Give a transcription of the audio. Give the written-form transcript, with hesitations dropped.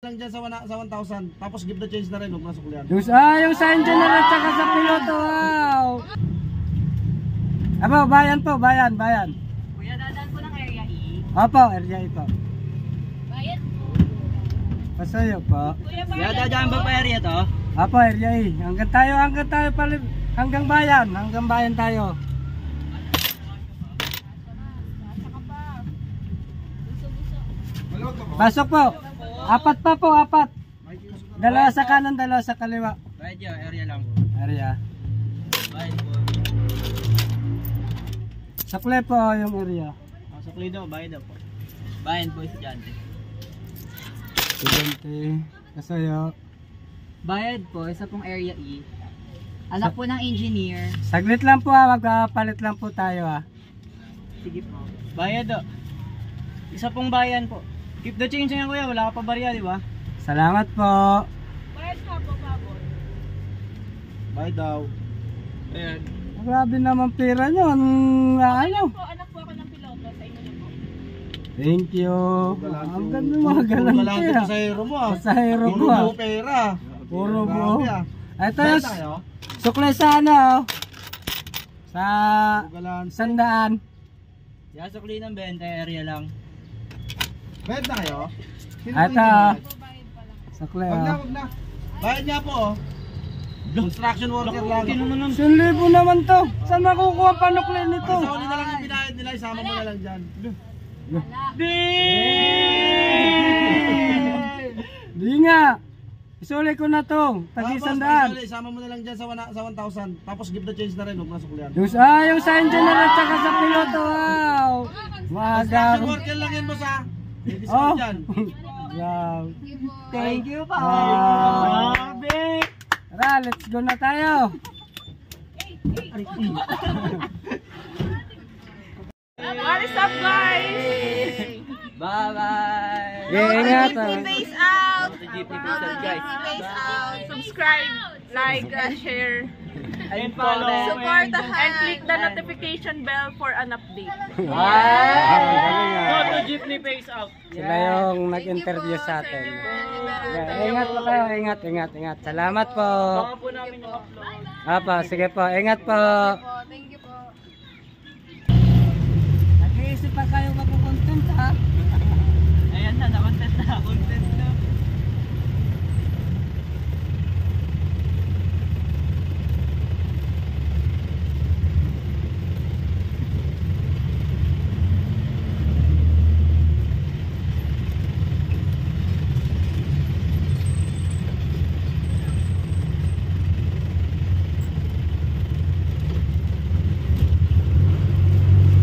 lang dyan sa 1,000. Tapos give the change na rin. Huwag na suklihan. Yung sa engineer at saka sa piloto. Wow! Aba, bayan po, bayan. Kuya, dadaan po ng area E. Opo, area ito. Bayad po. Pasayo po. Kuya, dadaan ba pa area to? Opo, area E. Hanggang tayo pala, hanggang bayan tayo. Pasok po. Apat pa po. Dalawa sa kanan, dalawa sa kaliwa. Bayad yun, area lang. Area. Bayad po. Sakle po yung area. Sakli daw, bayad daw po. Bayad po, estudyante. Estudyante. Kasayo. Bayad po, isa pong area E. Anak po ng engineer. Saglit lang po ha, magpapalit lang po tayo ha. Sige po. Bayad daw. Isa pong bayan po. Keep the change nga kuya, wala ka pa barya, di ba? Salamat po. Bayad ka po, Pabor. Bye daw. Ayan. Grabe naman pera nyo. Ano? Anak po ako ng piloto sa inyo na po. Thank you. Ang ganda mga galante Galante ha. pasahero mo ah. Pasahero ko ha. Puro pera. Puro Grabe, mo. ah. Ito Benta yung kayo? sukle sa ano. Sa Galante. 100. Yan, sakli ng 20, area lang. Benta kayo? Sino Ito. po yung Sukle Wag na, ha. wag na. Bayad niya po oh. Construction worker lang. 1,000 naman to. Saan makukuha ang panukle nito? Sa uli na lang yung pinahid nila, isama mo na lang dyan. Di nga. Isuli ko na to. Tag-100. Isama mo na lang dyan sa 1,000. Tapos give the change na rin, huwag na suklihan. Yung sa engineer at saka sa piloto. Wow. Construction Maga. worker lang yan boss ha. May Oh. discount dyan. Wow. Thank you po. Wow. Grabe! Tara, let's go na tayo. What is up, guys? Bye-bye. Ingat ha. Peace out! Jeepney po guys. Peace out! Subscribe, like, share, And follow. support, and click the notification bell for an update. Wow. to Jeepney Peace out! Sila yung nag-interview sa atin. Ingat po kayo, ingat. Salamat po. Baka po namin yung upload. Apa, sige po, ingat po. Thank you po. Nag-iisip pa kayo mag-content ha? Ayan na, na-content na. Content